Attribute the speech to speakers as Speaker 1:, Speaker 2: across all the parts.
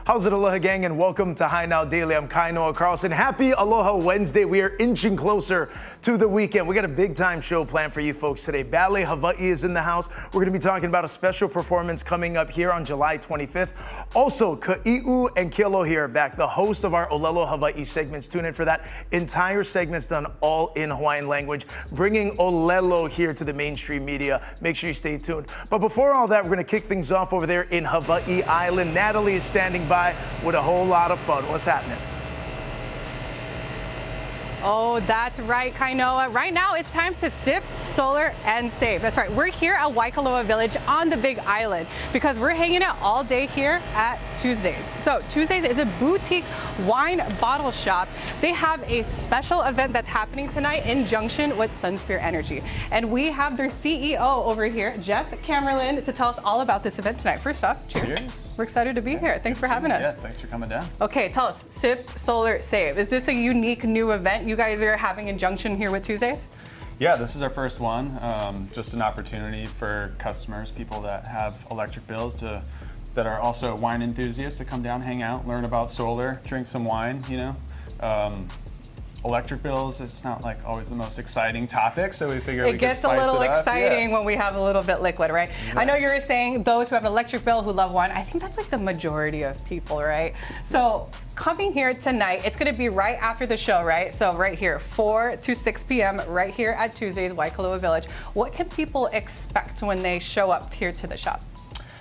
Speaker 1: How's it, Aloha gang, and welcome to High Now Daily. I'm Kainoa Carlson. Happy Aloha Wednesday. We are inching closer to the weekend. We got a big time show planned for you folks today. Ballet Hawaii is in the house. We're going to be talking about a special performance coming up here on July 25th. Also, Ka'iu and Kealohi are back, the host of our Olelo Hawaii segments. Tune in for that. Entire segment's done all in Hawaiian language, bringing Olelo here to the mainstream media. Make sure you stay tuned. But before all that, we're going to kick things off over there in Hawaii Island. Natalie is standing by with a whole lot of fun. What's happening?
Speaker 2: Oh, that's right, Kainoa. Right now, it's time to sip, solar, and save. That's right. We're here at Waikoloa Village on the Big Island because we're hanging out all day here at Tuesdays. So Tuesdays is a boutique wine bottle shop. They have a special event that's happening tonight in junction with Sunsphere Energy. And we have their CEO over here, Jeff Camerlin, to tell us all about this event tonight. First off, cheers. We're excited to be here. Thanks for having us.
Speaker 3: Yeah, thanks for coming down.
Speaker 2: Okay, tell us, Sip, Solar, Save. Is this a unique new event you guys are having in junction here with Tuesdays?
Speaker 3: Yeah, this is our first one. Just an opportunity for customers, people that have electric bills that are also wine enthusiasts to come down, hang out, learn about solar, drink some wine, you know. Electric bills, it's not like always the most exciting topic, so we figure we could spice it up.
Speaker 2: It gets a little exciting when we have a little bit liquid, right? Exactly. I know you were saying those who have an electric bill who love wine. I think that's like the majority of people, right? So coming here tonight, it's going to be right after the show, right? So right here, 4 to 6 p.m. right here at Tuesdays, Waikoloa Village. What can people expect when they show up here to the shop?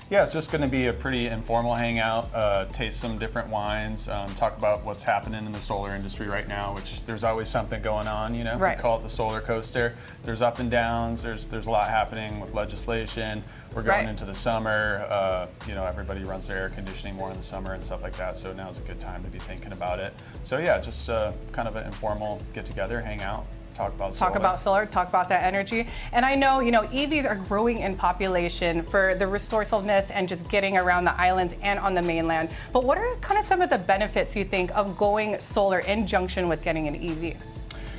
Speaker 3: Yeah, it's just going to be a pretty informal hangout, taste some different wines, talk about what's happening in the solar industry right now, which there's always something going on, you know.
Speaker 2: Right.
Speaker 3: We call it the solar coaster. There's up and downs, there's a lot happening with legislation. We're going into the summer, you know, everybody runs their air conditioning more in the summer and stuff like that, so now's a good time to be thinking about it. So yeah, just kind of an informal get together, hang out. Talk about solar,
Speaker 2: talk about that energy. And I know, you know, EVs are growing in population for the resourcefulness and just getting around the islands and on the mainland. But what are kind of some of the benefits you think of going solar in junction with getting an EV?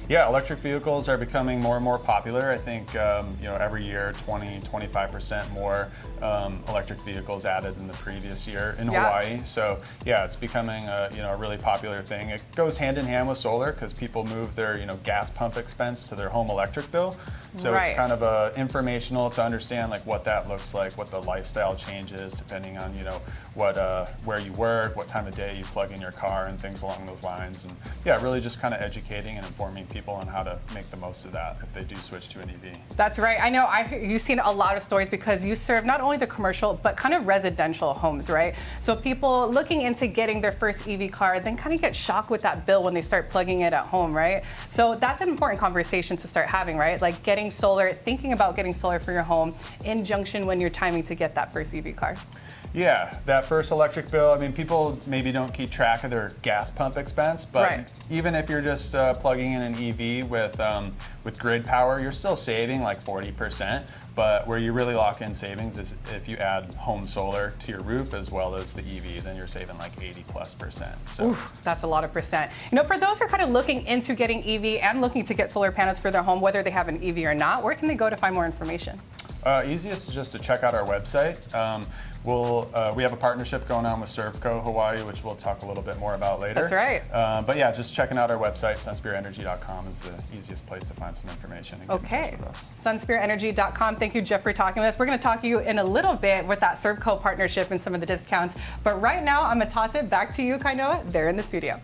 Speaker 3: Yeah, electric vehicles are becoming more and more popular. I think, you know, every year 20-25% more electric vehicles added than the previous year in Hawaii. So yeah, it's becoming you know, a really popular thing. It goes hand in hand with solar because people move their, you know, gas pump expense to their home electric bill. So it's kind of informational to understand like what that looks like, what the lifestyle changes depending on, you know, what where you work, what time of day you plug in your car and things along those lines. And yeah, really just kind of educating and informing people on how to make the most of that if they do switch to an EV.
Speaker 2: That's right. I know you've seen a lot of stories because you serve not only the commercial but kind of residential homes, right? So people looking into getting their first EV car then kind of get shocked with that bill when they start plugging it at home, right? So that's an important conversation to start having, right? Like getting solar, thinking about getting solar for your home in junction when you're timing to get that first EV car.
Speaker 3: Yeah, that first electric bill, I mean, people maybe don't keep track of their gas pump expense, but even if you're just plugging in an EV with grid power, you're still saving like 40%. But where you really lock in savings is if you add home solar to your roof as well as the EV, then you're saving like 80+%. So
Speaker 2: oof, that's a lot of percent. You know, for those who are kind of looking into getting EV and looking to get solar panels for their home, whether they have an EV or not, where can they go to find more information?
Speaker 3: Easiest is just to check out our website. We have a partnership going on with Servco Hawaii, which we'll talk a little bit more about later.
Speaker 2: That's right.
Speaker 3: But yeah, just checking out our website, sunsphereenergy.com is the easiest place to find some information. And
Speaker 2: okay, sunsphereenergy.com. Thank you, Jeff, for talking with us. We're going to talk to you in a little bit with that Servco partnership and some of the discounts. But right now, I'm going to toss it back to you, Kainoa. They're in the studio.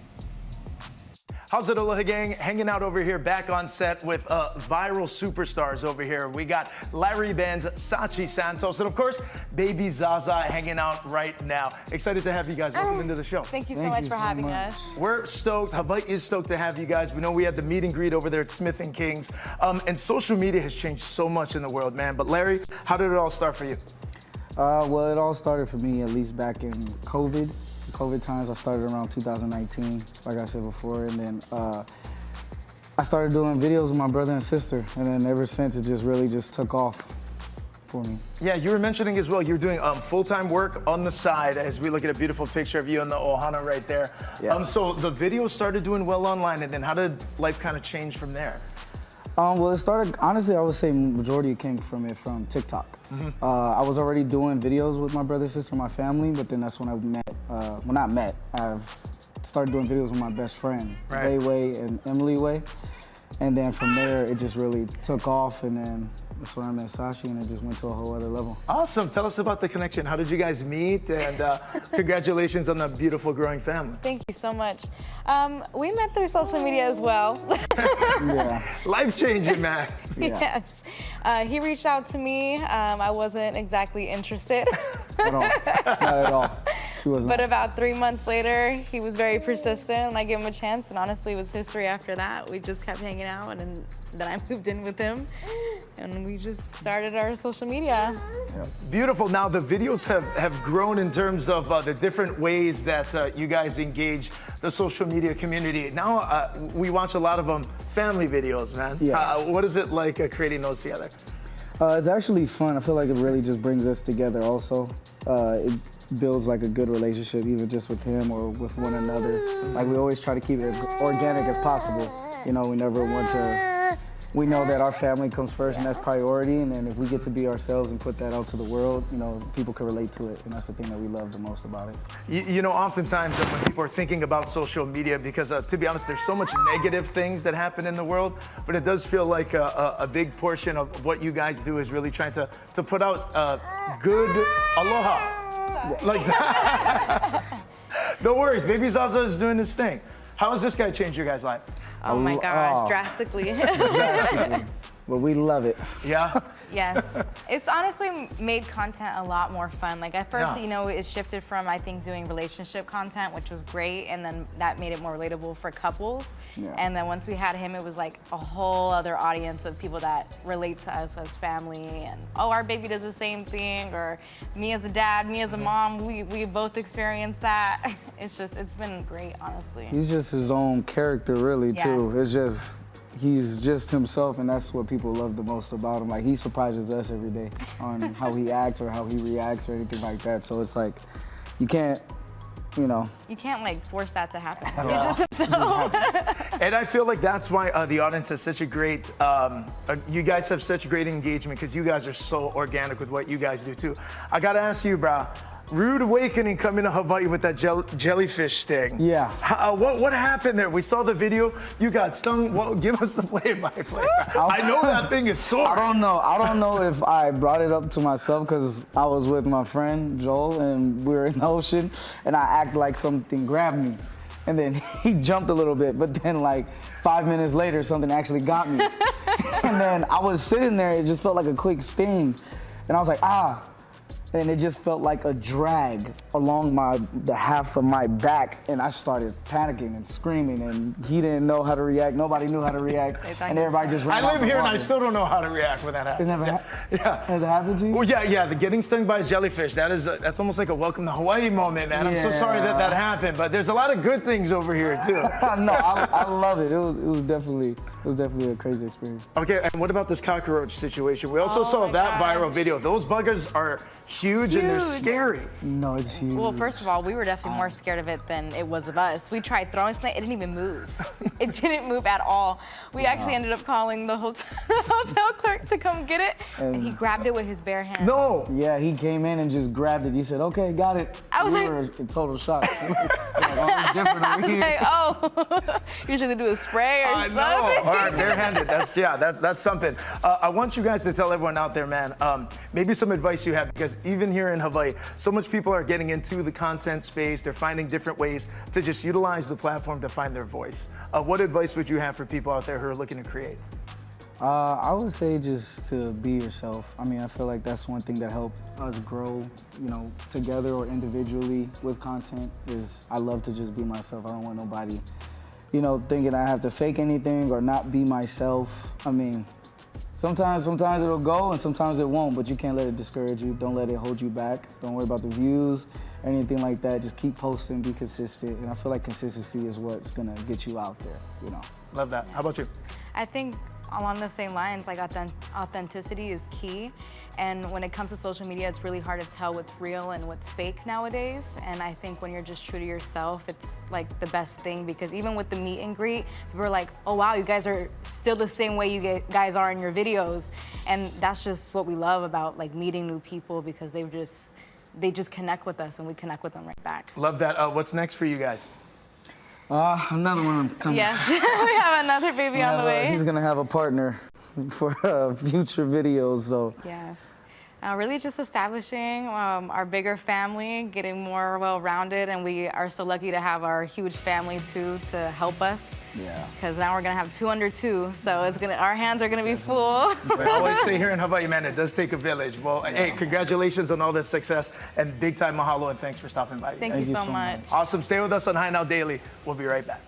Speaker 1: How's it, Aloha gang? Hanging out over here, back on set with viral superstars over here. We got Larry Bands, Sachi Santos, and of course, Baby Zaza hanging out right now. Excited to have you guys. Welcome into the show.
Speaker 4: Thank you so much for having us.
Speaker 1: We're stoked. Hawaii is stoked to have you guys. We know we had the meet and greet over there at Smith & King's. And social media has changed so much in the world, man. But Larry, how did it all start for you?
Speaker 5: Well, it all started for me, at least back in COVID times. I started around 2019, like I said before, and then I started doing videos with my brother and sister, and then ever since it just really just took off for me.
Speaker 1: Yeah, you were mentioning as well, you're doing full-time work on the side as we look at a beautiful picture of you in the ohana right there.
Speaker 5: Yeah.
Speaker 1: So the videos started doing well online, and then how did life kind of change from there?
Speaker 5: Well, it started, honestly, I would say majority came from TikTok. I was already doing videos with my brother, sister, my family, but then that's when I met, well, not met, I've started doing videos with my best friend,
Speaker 1: Right.
Speaker 5: Way and Emily Way. And then from there, it just really took off, and then that's when I met Sashi, and it just went to a whole other level.
Speaker 1: Awesome. Tell us about the connection. How did you guys meet? And congratulations on the beautiful growing family.
Speaker 4: Thank you so much. We met through social media as well.
Speaker 5: Yeah.
Speaker 1: Life-changing, man.
Speaker 5: Yeah.
Speaker 4: Yes. He reached out to me. I wasn't exactly interested.
Speaker 5: At all. Not at all. She wasn't.
Speaker 4: But about 3 months later, he was very persistent, and I gave him a chance, and honestly, it was history after that. We just kept hanging out, and then I moved in with him, and we just started our social media.
Speaker 1: Beautiful. Now, the videos have grown in terms of the different ways that you guys engage the social media community. Now, we watch a lot of them family videos, man.
Speaker 5: Yeah.
Speaker 1: What is it like creating those together?
Speaker 5: It's actually fun. I feel like it really just brings us together also. It builds like a good relationship, even just with him or with one another. Like we always try to keep it as organic as possible. You know, we never want to, we know that our family comes first and that's priority, and then if we get to be ourselves and put that out to the world, you know, people can relate to it, and that's the thing that we love the most about it.
Speaker 1: You know, oftentimes when people are thinking about social media, because to be honest, there's so much negative things that happen in the world, but it does feel like a big portion of what you guys do is really trying to put out good aloha. Like, no worries, Baby Zaza is doing his thing. How has this guy changed your guys' life?
Speaker 4: Oh my gosh,
Speaker 5: Oh.
Speaker 4: drastically.
Speaker 5: Drastically. But we love it.
Speaker 1: Yeah?
Speaker 4: Yes. It's honestly made content a lot more fun. Like at first,
Speaker 1: Yeah.
Speaker 4: you know, it shifted from, I think, doing relationship content, which was great, and then that made it more relatable for couples.
Speaker 5: Yeah.
Speaker 4: And then once we had him, it was like a whole other audience of people that relate to us as family, and oh, our baby does the same thing, or me as a dad, me as a mom, we both experienced that. It's been great, honestly.
Speaker 5: He's just his own character, really, too.
Speaker 4: Yes.
Speaker 5: It's just, he's just himself, and that's what people love the most about him. Like, he surprises us every day on how he acts or how he reacts or anything like that. So it's like, you can't, you know.
Speaker 4: You can't like force that to happen. He's just himself.
Speaker 1: And I feel like that's why the audience has such a great, you guys have such great engagement, because you guys are so organic with what you guys do too. I gotta ask you, bro, rude awakening coming to Hawaii with that jellyfish sting.
Speaker 5: Yeah.
Speaker 1: What happened there? We saw the video, you got stung. Well, give us the play-by-play. I know that thing is sore.
Speaker 5: I don't know if I brought it up to myself because I was with my friend Joel and we were in the ocean and I acted like something grabbed me. And then he jumped a little bit, but then like 5 minutes later, something actually got me. And then I was sitting there, it just felt like a quick sting. And I was like, ah. And it just felt like a drag along the half of my back, and I started panicking and screaming, and he didn't know how to react. Nobody knew how to react, and everybody just ran
Speaker 1: I
Speaker 5: off
Speaker 1: live
Speaker 5: the
Speaker 1: here and I
Speaker 5: water.
Speaker 1: still don't know how to react when that happens.
Speaker 5: It never
Speaker 1: Yeah.
Speaker 5: Has it happened to you?
Speaker 1: Well, yeah, the getting stung by a jellyfish, that's almost like a welcome to Hawaii moment, man. I'm so sorry that happened, but there's a lot of good things over here too.
Speaker 5: No, I love it. It was definitely a crazy experience.
Speaker 1: Okay, and what about this cockroach situation? We also
Speaker 4: Oh
Speaker 1: saw
Speaker 4: my
Speaker 1: that
Speaker 4: gosh.
Speaker 1: viral video. Those buggers are huge and they're scary.
Speaker 5: No, it's huge.
Speaker 4: Well, first of all, we were definitely more scared of it than it was of us. We tried throwing snake, it didn't even move. It didn't move at all. We actually ended up calling the hotel clerk to come get it, and he grabbed it with his bare hand.
Speaker 1: No.
Speaker 5: Yeah, he came in and just grabbed it. He said, "Okay, got it."
Speaker 4: I was
Speaker 5: we
Speaker 4: like-
Speaker 5: were in total shock. Like, oh, it's different
Speaker 4: I
Speaker 5: over
Speaker 4: was
Speaker 5: here.
Speaker 4: like, oh, usually they do a spray or
Speaker 1: I
Speaker 4: something.
Speaker 1: know. All right, barehanded. That's something. I want you guys to tell everyone out there, man, maybe some advice you have, because even here in Hawaii, so much people are getting into the content space. They're finding different ways to just utilize the platform to find their voice. What advice would you have for people out there who are looking to create?
Speaker 5: I would say just to be yourself. I mean, I feel like that's one thing that helped us grow, you know, together or individually with content, is I love to just be myself. I don't want nobody, you know, thinking I have to fake anything or not be myself. I mean, sometimes it'll go and sometimes it won't, but you can't let it discourage you. Don't let it hold you back. Don't worry about the views or anything like that. Just keep posting, be consistent. And I feel like consistency is what's gonna get you out there, you know.
Speaker 1: Love that. How about you?
Speaker 4: I think along the same lines, like authenticity is key. And when it comes to social media, it's really hard to tell what's real and what's fake nowadays. And I think when you're just true to yourself, it's like the best thing, because even with the meet and greet, people are like, oh wow, you guys are still the same way you guys are in your videos. And that's just what we love about like meeting new people, because they just connect with us and we connect with them right back.
Speaker 1: Love that. What's next for you guys?
Speaker 5: Another one coming.
Speaker 4: Yes, we have another baby on the way.
Speaker 5: He's gonna have a partner for future videos, so.
Speaker 4: Yes. Really just establishing our bigger family, getting more well-rounded, and we are so lucky to have our huge family too to help us.
Speaker 5: Yeah.
Speaker 4: Because now we're gonna have 2 under 2, so our hands are gonna be full.
Speaker 1: I always say here in Hawaii, man, it does take a village. Well, hey, congratulations on all this success, and big time mahalo, and thanks for stopping by.
Speaker 4: Thank you so much.
Speaker 1: Awesome. Stay with us on High Now Daily. We'll be right back.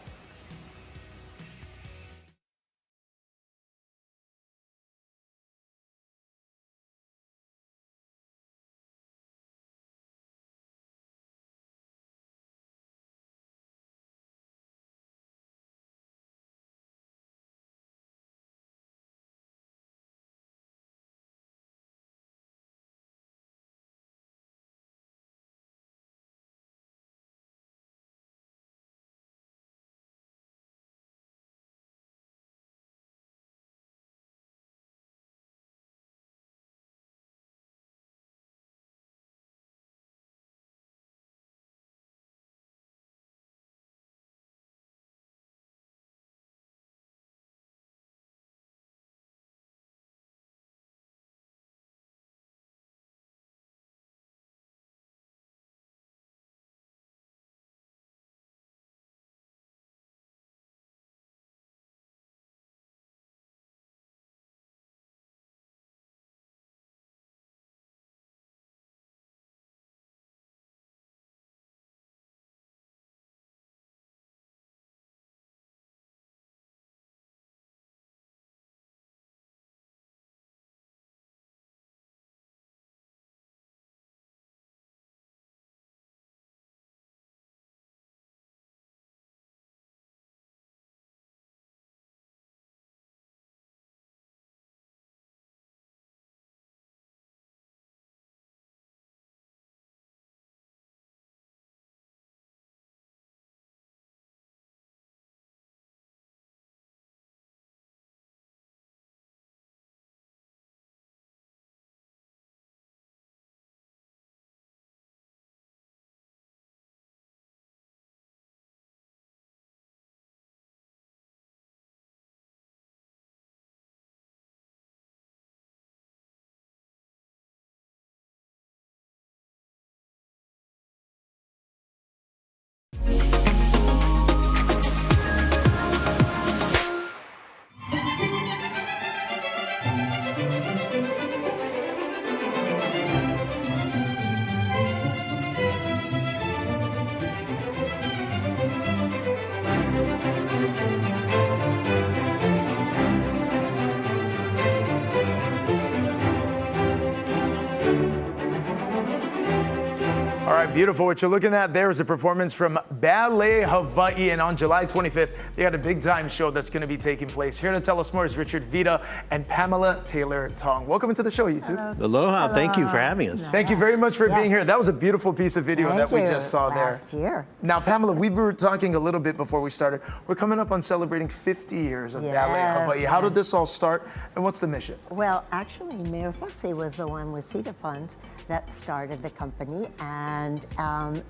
Speaker 1: All right, beautiful. What you're looking at there is a performance from Ballet Hawaii, and on July 25th, they got a big time show that's going to be taking place. Here to tell us more is Richard Vita and Pamela Taylor Tong. Welcome into the show, you two.
Speaker 6: Aloha. Thank you for having us.
Speaker 1: Thank you very much for being here. That was a beautiful piece of video that we just saw there.
Speaker 7: Last year.
Speaker 1: Now, Pamela, we were talking a little bit before we started. We're coming up on celebrating 50 years of Ballet Hawaii. How did this all start, and what's the mission?
Speaker 7: Well, actually, Mayor Fossey was the one with CETA funds that started the company, and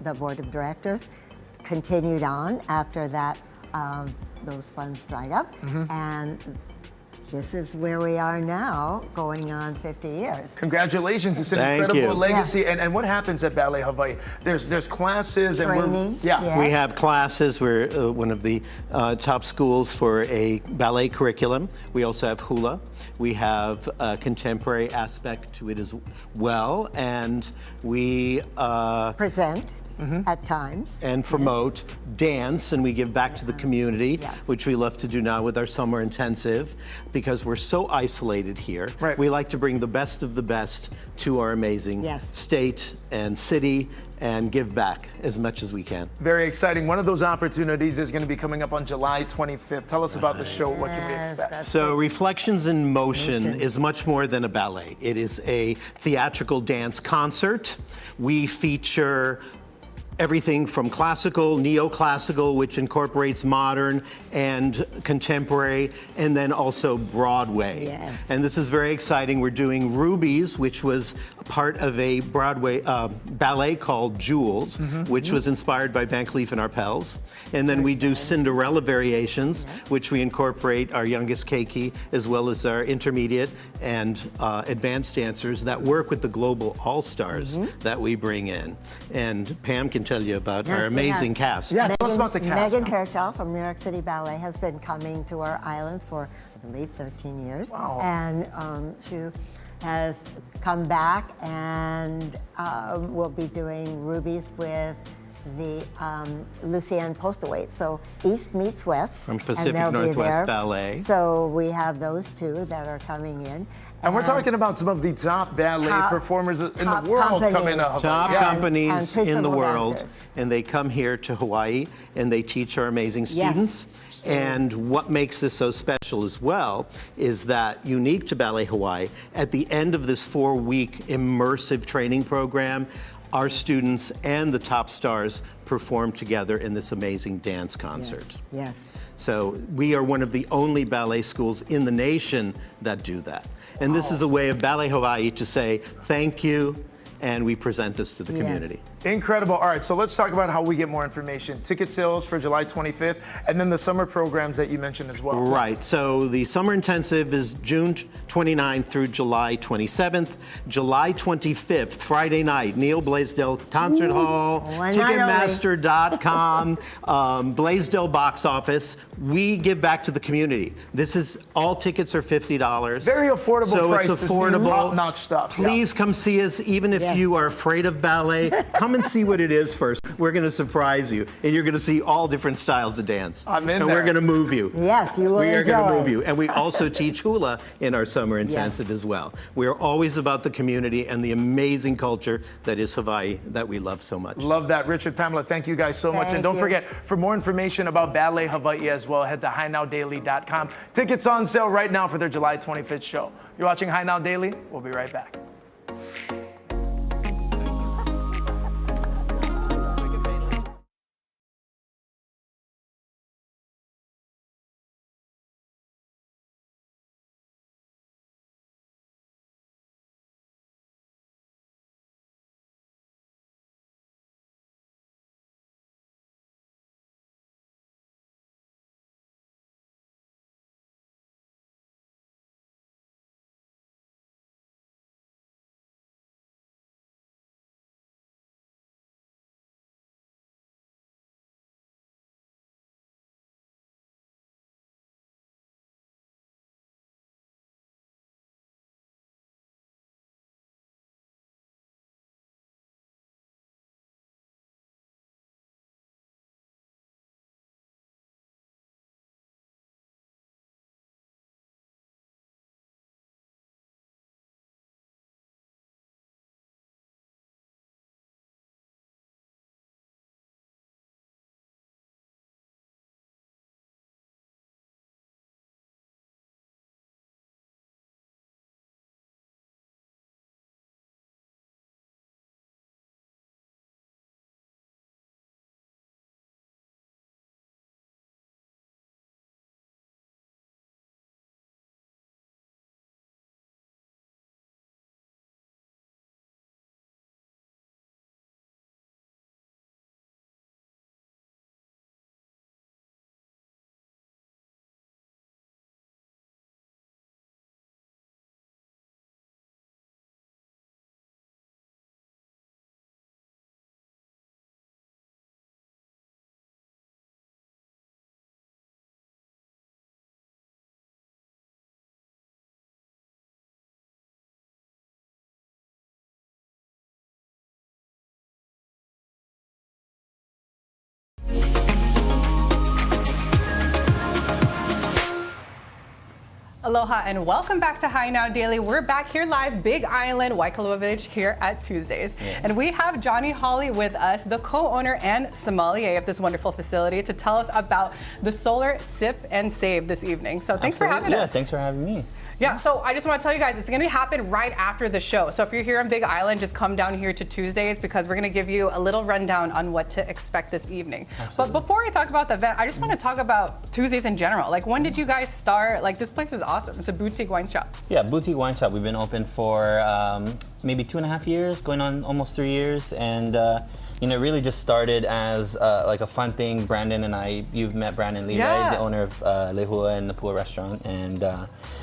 Speaker 7: the board of directors continued on after that. Those funds dried up, and this is where we are now, going on 50 years.
Speaker 1: Congratulations, it's an
Speaker 6: Thank
Speaker 1: incredible
Speaker 6: you.
Speaker 1: legacy. Yeah. And what happens at Ballet Hawaii? There's classes and
Speaker 7: Training.
Speaker 1: Yeah.
Speaker 6: We have classes. We're one of the top schools for a ballet curriculum. We also have hula. We have a contemporary aspect to it as well. And we
Speaker 7: Present. at times.
Speaker 6: and promote dance, and we give back to the community,
Speaker 7: Yes.
Speaker 6: which we love to do now with our summer intensive, because we're so isolated here.
Speaker 1: Right.
Speaker 6: We like to bring the best of the best to our amazing
Speaker 7: Yes.
Speaker 6: state and city and give back as much as we can.
Speaker 1: Very exciting. One of those opportunities is going to be coming up on July 25th. Tell us about the show. What can we
Speaker 7: Yes,
Speaker 1: expect?
Speaker 7: that's
Speaker 6: So Reflections in Motion is much more than a ballet. It is a theatrical dance concert. We feature everything from classical, neoclassical, which incorporates modern and contemporary, and then also Broadway.
Speaker 7: Yes.
Speaker 6: And this is very exciting. We're doing Rubies, which was part of a Broadway ballet called Jewels, which was inspired by Van Cleef and Arpels. And then we do Cinderella Variations, which we incorporate our youngest Keiki, as well as our intermediate and advanced dancers that work with the global all-stars that we bring in. And Pam can tell you about our
Speaker 7: Yes, we
Speaker 6: amazing
Speaker 7: have.
Speaker 6: cast.
Speaker 1: Yeah, tell us about the cast.
Speaker 7: Megan Fairchild from New York City Ballet has been coming to our island for, I believe, 13 years.
Speaker 1: Wow.
Speaker 7: And she has come back and will be doing Rubies with the Lucienne Postlewaite. So East meets West.
Speaker 6: From
Speaker 7: and
Speaker 6: Pacific
Speaker 7: they'll be
Speaker 6: Northwest
Speaker 7: there.
Speaker 6: Ballet.
Speaker 7: So we have those two that are coming in.
Speaker 1: And we're talking about some of the top ballet
Speaker 7: Top-
Speaker 1: performers in the
Speaker 7: top
Speaker 1: world
Speaker 7: companies.
Speaker 1: coming up.
Speaker 6: Top
Speaker 7: And-
Speaker 6: companies
Speaker 7: and
Speaker 6: in the
Speaker 7: principal
Speaker 6: world,
Speaker 7: dancers.
Speaker 6: and they come here to Hawaii and they teach our amazing students. And what makes this so special as well is that, unique to Ballet Hawaii, at the end of this 4-week immersive training program, our students and the top stars perform together in this amazing dance concert.
Speaker 7: Yes.
Speaker 6: So we are one of the only ballet schools in the nation that do that. And this is a way of Ballet Hawaii to say thank you, and we present this to the
Speaker 7: Yes.
Speaker 6: community.
Speaker 1: Incredible. All right, so let's talk about how we get more information. Ticket sales for July 25th, and then the summer programs that you mentioned as well.
Speaker 6: Right. So the summer intensive is June 29th through July 27th. July 25th, Friday night, Neil Blaisdell Concert Hall,
Speaker 7: one night only.
Speaker 6: Ticketmaster.com, Blaisdell box office. We give back to the community. This is, all tickets are $50.
Speaker 1: Very affordable
Speaker 6: so
Speaker 1: price
Speaker 6: it's
Speaker 1: to see
Speaker 6: affordable.
Speaker 1: top-notch stuff. Yeah.
Speaker 6: Please come see us, even if
Speaker 7: Yes.
Speaker 6: you are afraid of ballet. Come and see what it is first. We're going to surprise you, and you're going to see all different styles of dance.
Speaker 1: I'm in
Speaker 6: and
Speaker 1: there.
Speaker 6: we're going to move you.
Speaker 7: Yes, you will
Speaker 6: We are going to
Speaker 7: enjoy.
Speaker 6: move you. And we also teach hula in our summer intensive as well. We are always about the community and the amazing culture that is Hawaii that we love so much.
Speaker 1: Love that. Richard, Pamela, thank you guys so much. And
Speaker 7: Thank
Speaker 1: don't
Speaker 7: you.
Speaker 1: forget, for more information about Ballet Hawaii as well, head to HighNowDaily.com. Tickets on sale right now for their July 25th show. You're watching High Now Daily. We'll be right back.
Speaker 2: Aloha and welcome back to High Now Daily. We're back here live, Big Island, Waikoloa Village here at Tuesdays. And we have Johnny Hawley with us, the co-owner and sommelier of this wonderful facility, to tell us about the solar sip and save this evening. So thanks for having us.
Speaker 8: Yeah, thanks for having me.
Speaker 2: Yeah, so I just want to tell you guys, it's going to happen right after the show. So if you're here on Big Island, just come down here to Tuesdays because we're going to give you a little rundown on what to expect this evening.
Speaker 8: Absolutely.
Speaker 2: But before I talk about the event, I just want to talk about Tuesdays in general. Like, when did you guys start? Like, this place is awesome. It's a boutique wine shop.
Speaker 8: Yeah, boutique wine shop. We've been open for maybe 2.5 years, going on almost 3 years, and you know, it really just started as like a fun thing. Brandon and I, you've met Brandon Levi,
Speaker 2: Yeah.
Speaker 8: the owner of Lehua and Napua restaurant, and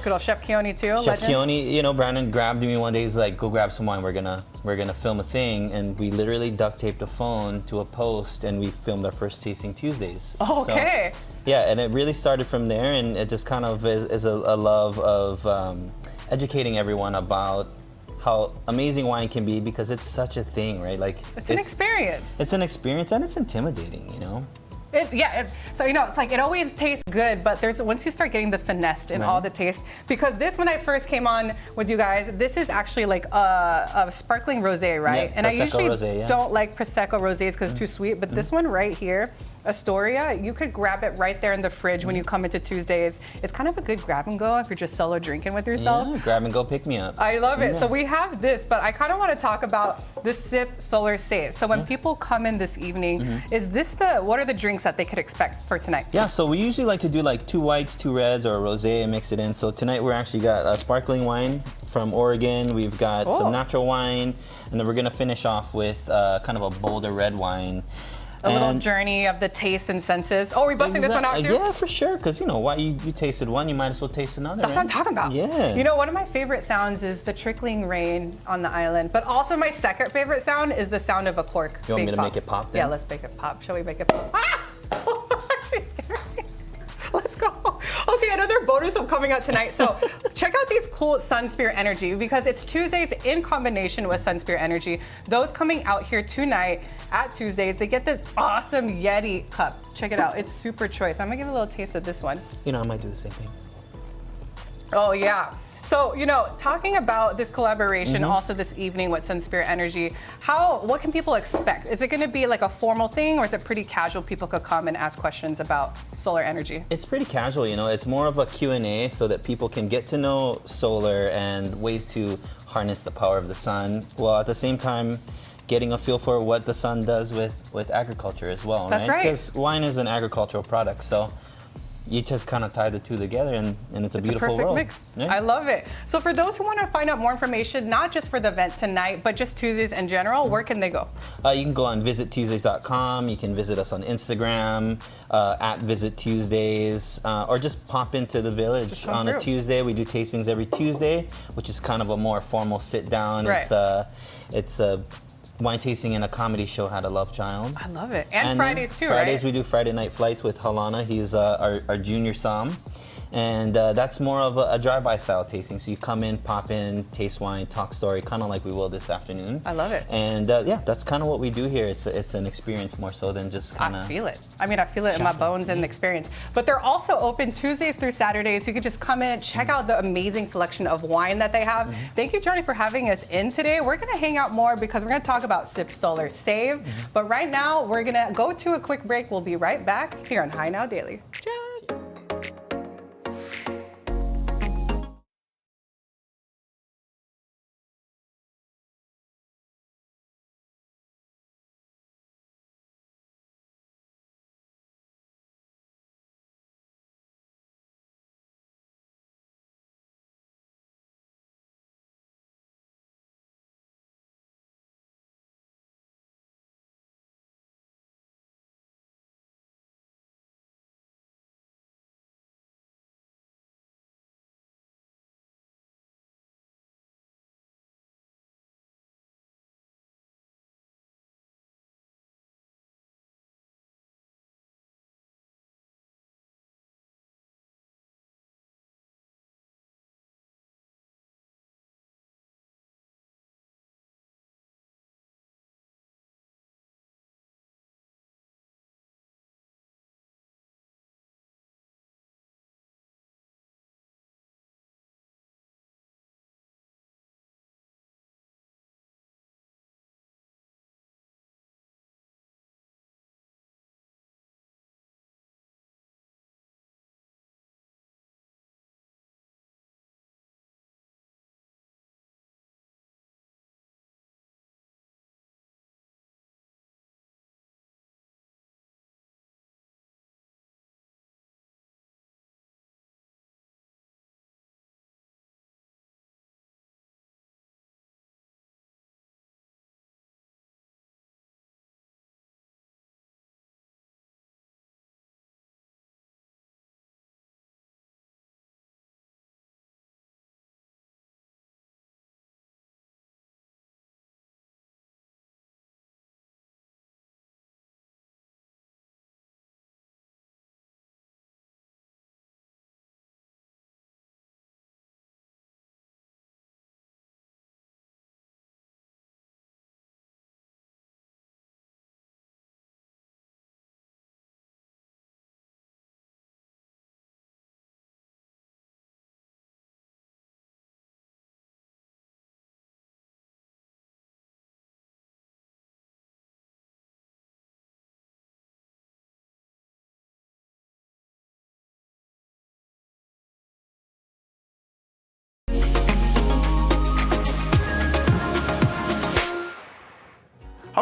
Speaker 2: Good old Chef Keone too,
Speaker 8: Chef
Speaker 2: legend.
Speaker 8: Keone, you know, Brandon grabbed me one day. He's like, "Go grab some wine. We're gonna film a thing," and we literally duct taped a phone to a post, and we filmed our first Tasting Tuesdays.
Speaker 2: Oh,
Speaker 8: So,
Speaker 2: okay.
Speaker 8: yeah, and it really started from there, and it just kind of is a love of educating everyone about how amazing wine can be, because it's such a thing, right? Like
Speaker 2: It's an experience.
Speaker 8: It's an experience, and it's intimidating, you know.
Speaker 2: So you know, it's like it always tastes good, but there's once you start getting the finesse in all the taste. Because this, when I first came on with you guys, this is actually like a sparkling rosé, right?
Speaker 8: Yeah,
Speaker 2: and I
Speaker 8: Prosecco
Speaker 2: usually
Speaker 8: rosé, yeah.
Speaker 2: don't like prosecco rosés because it's too sweet. But this one right here, Astoria, you could grab it right there in the fridge when you come into Tuesdays. It's kind of a good grab and go if you're just solo drinking with yourself.
Speaker 8: Yeah, grab and go, pick me up.
Speaker 2: I love it.
Speaker 8: Yeah.
Speaker 2: So we have this, but I kind of want to talk about the Sip Solar Save. So when people come in this evening, what are the drinks that they could expect for tonight?
Speaker 8: Yeah, so we usually like to do like 2 whites, 2 reds, or a rosé and mix it in. So tonight we're actually got a sparkling wine from Oregon. We've got some natural wine, and then we're gonna finish off with kind of a bolder red wine.
Speaker 2: A little journey of the taste and senses. Oh, are we busting this one out too?
Speaker 8: Yeah, for sure. Because you know, why you tasted one, you might as well taste another.
Speaker 2: That's what I'm talking about.
Speaker 8: Yeah.
Speaker 2: You know, one of my favorite sounds is the trickling rain on the island. But also my second favorite sound is the sound of a cork.
Speaker 8: You want me
Speaker 2: being
Speaker 8: to make it pop then?
Speaker 2: Yeah, let's make it pop. Shall we make it pop? Ah! She's scared me. Let's go. Okay, another bonus of coming out tonight. So check out these cool Sunspirit Energy, because it's Tuesdays in combination with Sunspirit Energy. Those coming out here tonight at Tuesdays, they get this awesome Yeti cup. Check it out. It's super choice. I'm gonna give a little taste of this one.
Speaker 8: You know, I might do the same thing.
Speaker 2: Oh yeah. So, you know, talking about this collaboration also this evening with Sunspirit Energy, what can people expect? Is it going to be like a formal thing, or is it pretty casual? People could come and ask questions about solar energy.
Speaker 8: It's pretty casual, you know. It's more of a Q&A so that people can get to know solar and ways to harness the power of the sun, while at the same time getting a feel for what the sun does with agriculture as well.
Speaker 2: That's right.
Speaker 8: Because wine is an agricultural product, so you just kind of tie the two together, and it's a beautiful
Speaker 2: perfect
Speaker 8: world.
Speaker 2: mix.
Speaker 8: Yeah.
Speaker 2: I love it. So for those who want to find out more information, not just for the event tonight, but just Tuesdays in general, where can they go?
Speaker 8: You can go on visittuesdays.com. You can visit us on Instagram at Visit Tuesdays, or just pop into the village
Speaker 2: Just come
Speaker 8: on
Speaker 2: through.
Speaker 8: a Tuesday. We do tastings every Tuesday, which is kind of a more formal sit down.
Speaker 2: Right.
Speaker 8: It's a wine tasting and a comedy show, Had a Love Child.
Speaker 2: I love it. And
Speaker 8: then
Speaker 2: Fridays too,
Speaker 8: Fridays
Speaker 2: right?
Speaker 8: we do Friday night flights with Halana. He's our junior som. And that's more of a drive-by style tasting. So you come in, pop in, taste wine, talk story, kind of like we will this afternoon.
Speaker 2: I love it.
Speaker 8: And yeah, that's kind of what we do here. It's an experience more so than just kind of.
Speaker 2: I feel it. I mean, I feel it in my
Speaker 8: shopping.
Speaker 2: bones and the experience. But they're also open Tuesdays through Saturdays. You could just come in, check out the amazing selection of wine that they have. Thank you, Johnny, for having us in today. We're going to hang out more because we're going to talk about Sip Solar Save. But right now, we're going to go to a quick break. We'll be right back here on High Now Daily. Cheers.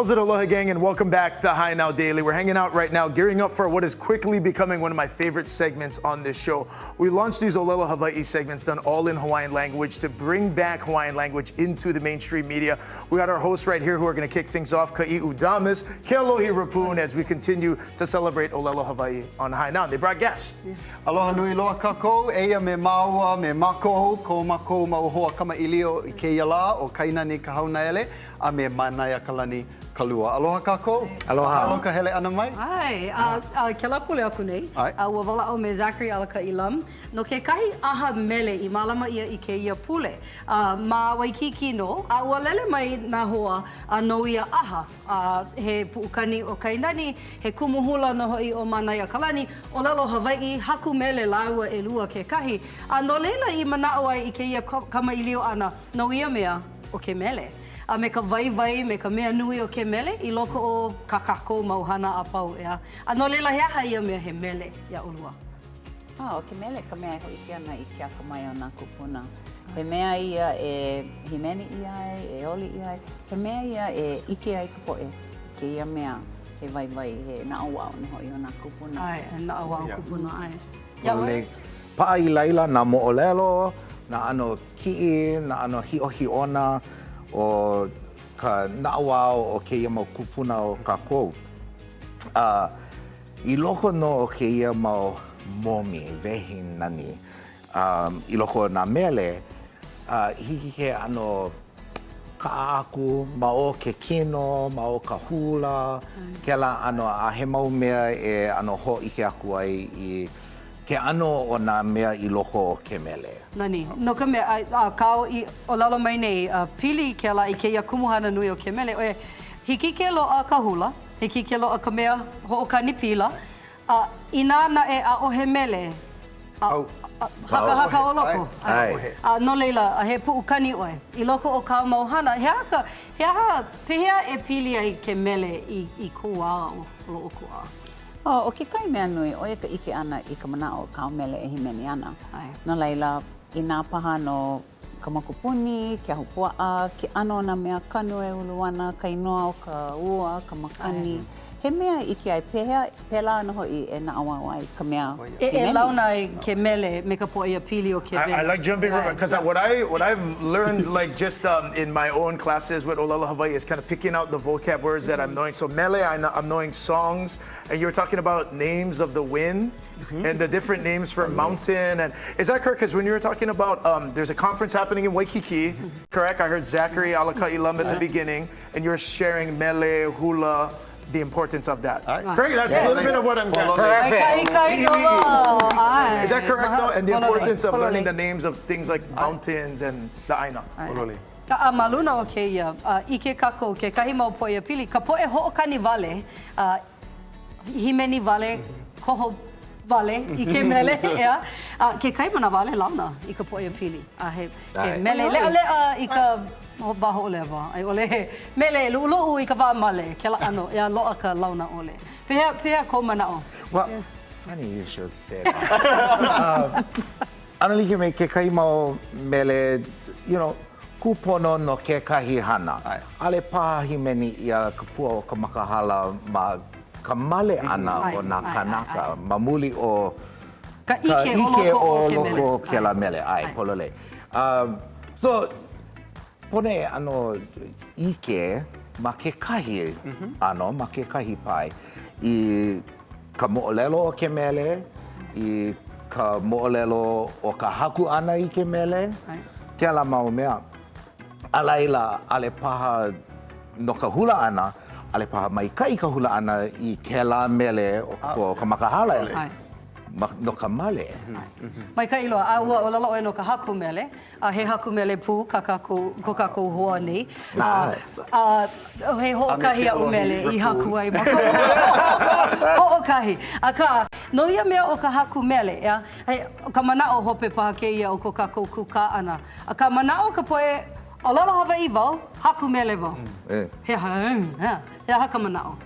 Speaker 1: How's it, Aloha gang, and welcome back to High Now Daily. We're hanging out right now, gearing up for what is quickly becoming one of my favorite segments on this show. We launched these Olelo Hawaii segments done all in Hawaiian language to bring back Hawaiian language into the mainstream media. We got our hosts right here who are going to kick things off, Ka'i'u Damas, Kealohi Rapun, as we continue to celebrate Olelo Hawaii on High Now. They brought guests.
Speaker 9: Aloha nui loa kākou, eia me maua, me mako, ko mako mau hoa kama ilio I ke la o kaina ni ka hauna ele, a me manaya kalani kalua. Aloha kākou. Aloha. Aloha ka hele ana mai.
Speaker 10: Ai, ke la pule aku nei. Ua wala o me Zachary Alaka Ilam. No ke kahi aha mele I malama ia I ke ia pule. Ma Waikiki no, a ua lele mai nā hoa a no ia aha. He puukani o kainani, he kumuhula no hoi o Manaya Kalani, o lalo Hawaii, haku mele laua e lua ke kahi. A no leila I manao ai I ke ia kama ilio ana, no ia mea o ke mele. A me ka vai, me ka mea nui o ke mele, I loko o kakako mauhana a pau ea. A no leila hea ia mea he mele ia ulua.
Speaker 11: O ke mele ka mea hoi ke ana I ke aka mai o nā kupuna. He mea ia e himeni ia e oli ia, he mea ia e ike ai ka poe. Ke ia mea he vai, he naawao ne hoi o nā kupuna.
Speaker 10: Ai, naawao kupuna ai.
Speaker 12: Ole, paa I laila nā mo'olelo, nā ano ki'i, nā ano hi'ohi'ona, o ka naawao o keia mau kupuna o kākou. I loko no o keia mau momi, wehi nani. I loko nā mele, hiki ke ano ka aku, ma o ke kino, ma o ka hula, ke la ano a he mau mea e ano ho ike aku ai I ke ano o nā mea I loko o ke mele.
Speaker 10: Nani, no ka mea, kao I o lalo mai nei, pili ke la I ke ia kumuhana nui o ke mele, oe, hiki ke loa ka hula, hiki ke loa ka mea ho'okani pila, ina na e a o he mele, haka o loko. No leila, he pu'ukani oe, I loko o ka mauhana, hea pehea e pili ai ke mele I kua o loo kua.
Speaker 11: O ke kai mea nui, o ka ike ana I ka manao ka mele e himeni ana. No laila, I nā paha no ka makupuni, ke ahupua'a, ke ano na mea kanu e uluana, ka inoa o ka ua, ka makani. He mea ike ai pela ana hoi e na awa ai ka mea.
Speaker 10: E launa ai ke mele me ka po'ia pili o ke mele.
Speaker 1: I like jumping because what I've learned like just in my own classes with Olelo Hawaii is kind of picking out the vocab words that I'm knowing. So mele, I'm knowing songs, and you were talking about names of the wind and the different names for mountain. And is that correct? Because when you were talking about there's a conference happening in Waikiki, correct? I heard Zachary Alaka Ilam at the beginning, and you're sharing mele, hula, the importance of that. Great, that's a little bit of what I'm getting. Perfect. Is that correct though? And the importance of learning the names of things like mountains and the aina.
Speaker 10: A maluna o ke ia, I ke kako, ke kahi mau po'ia pili, ka po'e ho'okani vale, himeni vale, koho vale, I ke mele, ea. Ke kaimana vale launa I ka po'ia pili. He mele lea I ka o baho ole wa ai ole mele lu'u I ka wa male ke la ano ya lo'a ka launa ole pehea ko mana'o.
Speaker 12: Well, funny you should say that. Ana like me ke kai mau mele, you know, kupono no ke kahi hana. Ale paha himeni ia ka pua o ka makahala ma ka male ana o nā kanaka, ma muli o
Speaker 10: ka ike o loko
Speaker 12: ke la mele. Ai, polole. So, pone ano ike ma ke kahi ano ma ke kahi pai I ka mo'olelo o ke mele I ka mo'olelo o ka haku ana I ke mele ke ala mau mea a laila ale paha no ka hula ana ale paha mai kai ka hula ana I ke la mele o ka makahala no ka male.
Speaker 10: Mai ka iloa, a ua o lalo e no ka haku mele, he haku mele pū, ko kako hoa nei. He ho'okahi a umele I haku ai ma ho'okahi. A ka, no ia mea o ka haku mele, ea, ka mana'o hope paha ke ia o ko kako kuka ana. A ka mana'o ka poe, o lalo Hawaii wau, haku mele wau. He haka mana'o.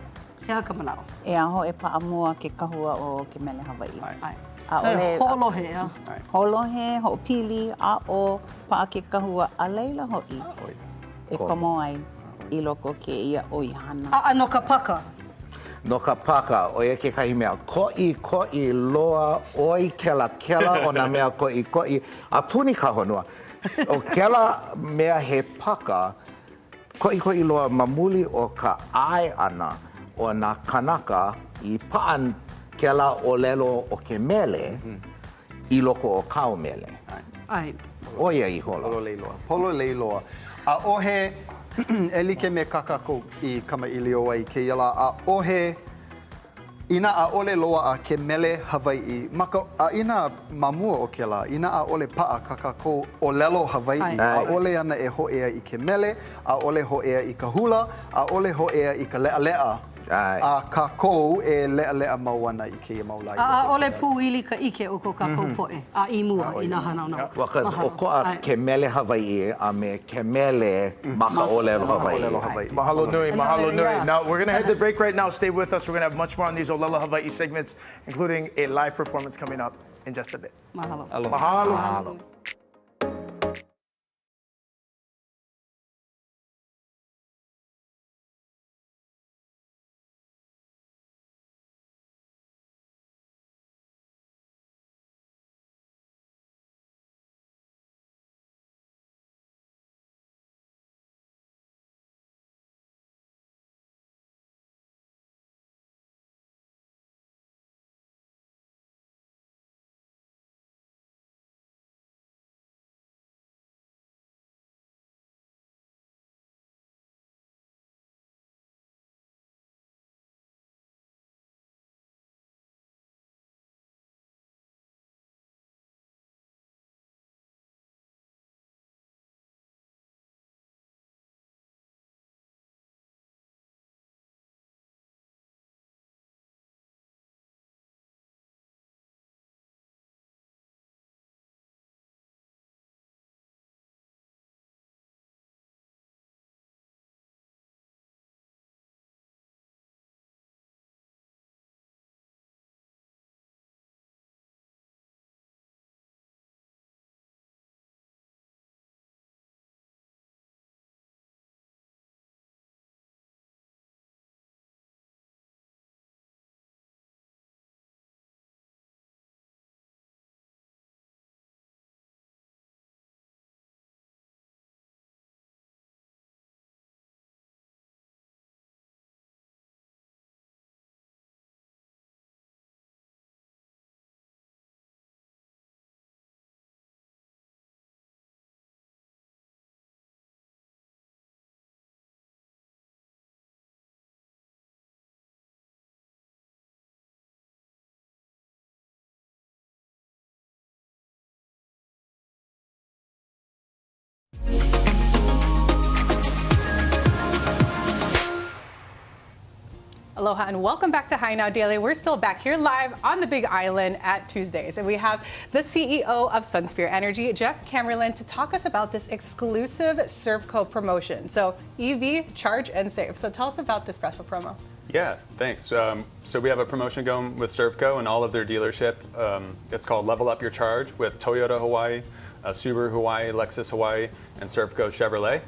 Speaker 10: He haka mana'o.
Speaker 11: E aho e pa'amua ke kahua o ke mele Hawaii.
Speaker 10: A ole ho'olohe, ea.
Speaker 11: Ho'olohe, ho'opili, a o pa'a ke kahua a leila ho'i. E komo ai. I loko ke ia oihana.
Speaker 10: No ka paka.
Speaker 12: No ka paka, o ia ke kahi mea, ko'i loa, oi kela o nā mea ko'i, a puni ka honua. O kela mea he paka, ko'i loa mamuli o ka ai ana o nā kanaka I pa'an kela o lelo o ke mele I loko o kau mele.
Speaker 10: Ai.
Speaker 12: O ia I holo.
Speaker 9: Polo leiloa. A ohe e like me kakako I kamaʻilio ai ke iala a ohe ina a ole loa a ke mele Hawaii maka a ina mamua o ke la ina a ole pa'a kakako o lelo Hawaii a ole ana e ho'ea I ke mele a ole ho'ea I ka hula a ole ho'ea I ka leʻaleʻa a kākou e leʻaleʻa mau ana I ke maulai
Speaker 10: A ole puili ka ike o ko kākou poʻe a I mua I nā hanau.
Speaker 12: Waka o ko'a ke mele Hawaii a me ke mele maka o lelo Hawaii.
Speaker 1: Mahalo nui, mahalo nui. Now, we're going to head to break right now. Stay with us. We're going to have much more on these Olelo Hawaii segments, including a live performance coming up in just a bit.
Speaker 10: Mahalo.
Speaker 1: Mahalo.
Speaker 2: Aloha and welcome back to High Now Daily. We're still back here live on the Big Island at Tuesdays. And we have the CEO of SunSphere Energy, Jeff Camerlin, to talk us about this exclusive Servco promotion. So EV, charge and save. So tell us about this special promo.
Speaker 3: Yeah, thanks. So we have a promotion going with Servco and all of their dealership. It's called Level Up Your Charge with Toyota Hawaii, Subaru Hawaii, Lexus Hawaii, and Servco Chevrolet.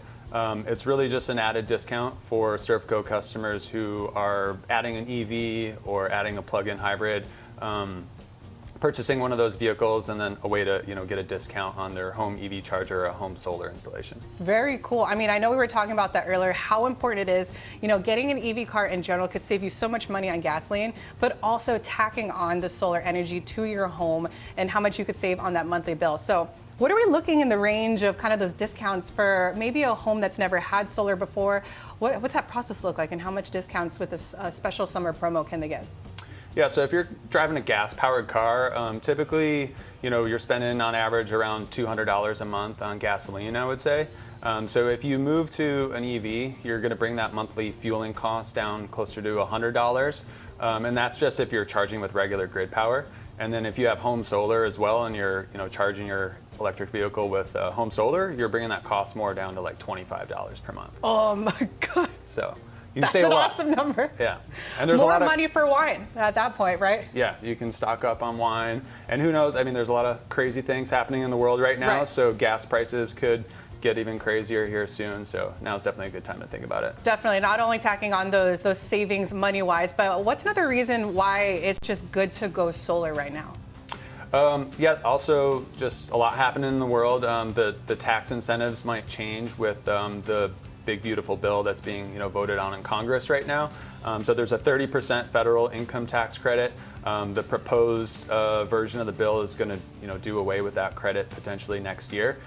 Speaker 3: It's really just an added discount for Servco customers who are adding an EV or adding a plug-in hybrid, purchasing one of those vehicles, and then a way to get a discount on their home EV charger or a home solar installation.
Speaker 2: Very cool. I mean, I know we were talking about that earlier, how important it is. Getting an EV car in general could save you so much money on gasoline, but also tacking on the solar energy to your home and how much you could save on that monthly bill. So what are we looking in the range of kind of those discounts for maybe a home that's never had solar before? What's that process look like, and how much discounts with this special summer promo can they get?
Speaker 3: Yeah, so if you're driving a gas-powered car, typically, you're spending on average around $200 a month on gasoline, I would say. So if you move to an EV, you're going to bring that monthly fueling cost down closer to $100, and that's just if you're charging with regular grid power. And then if you have home solar as well, and you're charging your electric vehicle with home solar, you're bringing that cost more down to like $25 per month.
Speaker 2: Oh my God!
Speaker 3: So you can save a lot.
Speaker 2: That's an awesome number.
Speaker 3: Yeah, and there's
Speaker 2: more
Speaker 3: a lot of
Speaker 2: money for wine at that point, right?
Speaker 3: Yeah, you can stock up on wine, and who knows? I mean, there's a lot of crazy things happening in the world right now.
Speaker 2: Right.
Speaker 3: So gas prices could get even crazier here soon. So now is definitely a good time to think about it.
Speaker 2: Definitely, not only tacking on those savings money-wise, but what's another reason why it's just good to go solar right now?
Speaker 3: Yeah, also just a lot happening in the world. The tax incentives might change with the big beautiful bill that's being voted on in Congress right now. So there's a 30% federal income tax credit. The proposed version of the bill is going to do away with that credit potentially next year.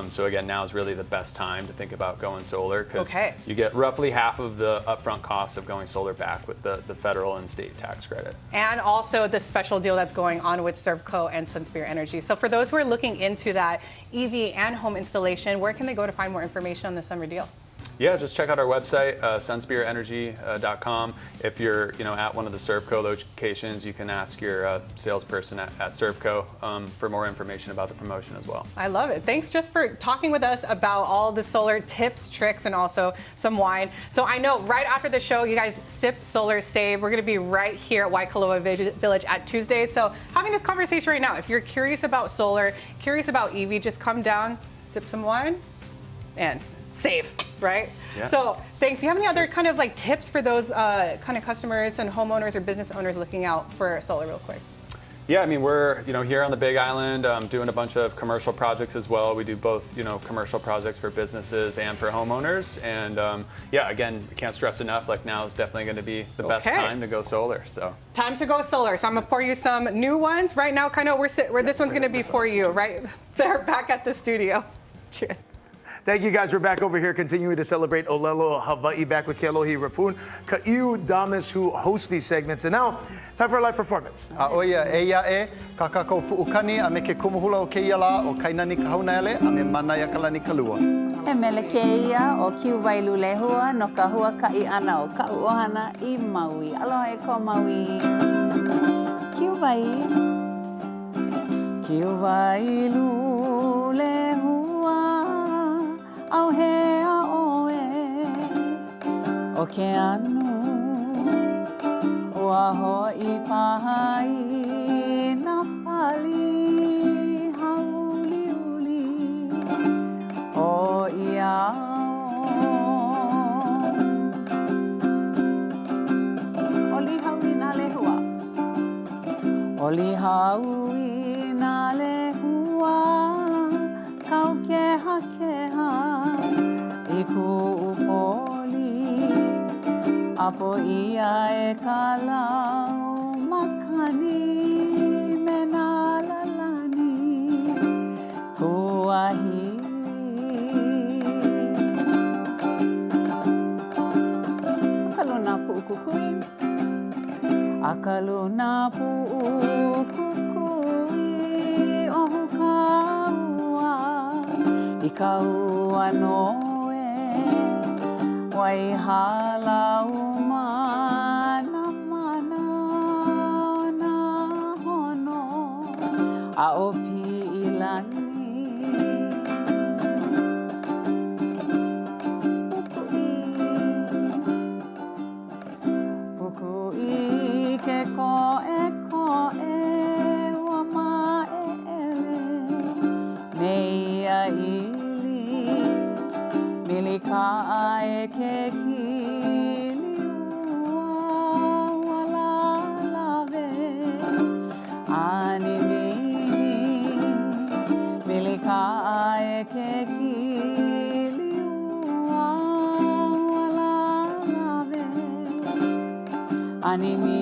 Speaker 3: So again, now is really the best time to think about going solar because you get roughly half of the upfront costs of going solar back with the federal and state tax credit.
Speaker 2: And also the special deal that's going on with Servco and Sunspear Energy. So for those who are looking into that EV and home installation, where can they go to find more information on the summer deal?
Speaker 3: Yeah, just check out our website, sunspearenergy.com. If you're at one of the Servco locations, you can ask your salesperson at Servco for more information about the promotion as well.
Speaker 2: I love it. Thanks just for talking with us about all the solar tips, tricks, and also some wine. So I know right after the show, you guys sip, solar, save. We're going to be right here at Waikoloa Village at Tuesdays. So having this conversation right now, if you're curious about solar, curious about EV, just come down, sip some wine, and save. Right?
Speaker 3: Yeah.
Speaker 2: So thanks. Do you have any other kind of like tips for those kind of customers and homeowners or business owners looking out for solar real quick?
Speaker 3: Yeah, I mean, we're here on the Big Island doing a bunch of commercial projects as well. We do both commercial projects for businesses and for homeowners. And yeah, again, we can't stress enough, like now is definitely going to be the best time to go solar. So
Speaker 2: time to go solar. So I'm going to pour you some new ones. Right now, kind of where this one's going to be for you, right there back at the studio. Cheers.
Speaker 1: Thank you guys. We're back over here continuing to celebrate Olelo Hawaii, back with Kealohi Rapun, Ka'iu Damas, who host these segments. And now, time for a live performance.
Speaker 9: Oia, e ia e, kakako pu'ukani, a me ke kumuhula o keia la, o kainani kahaunele, a me manaya kalani kalua.
Speaker 11: He mele ke ia o kiu wailu lehua no ka hua kai ana o ka uohana I Maui. Aloha e ko Maui. Kiu vai. Kiu wailu lehua. Au he a oe o ke anu ua ho'i pahai na pali hauliuli o ia o lihaui na lehua o lihaui na lehua kau keha I ku'upoli apo ia e kalau makani me na lalani kuahi akalu na pu'ukukui akalu na pu'ukukui o hukaua I kaua noe wai hala umana mana na hono a opi ilani pukui ke ko e wa ma e ele nei a Milika e ke kiliua wala lave anini Milika e ke kiliua wala lave anini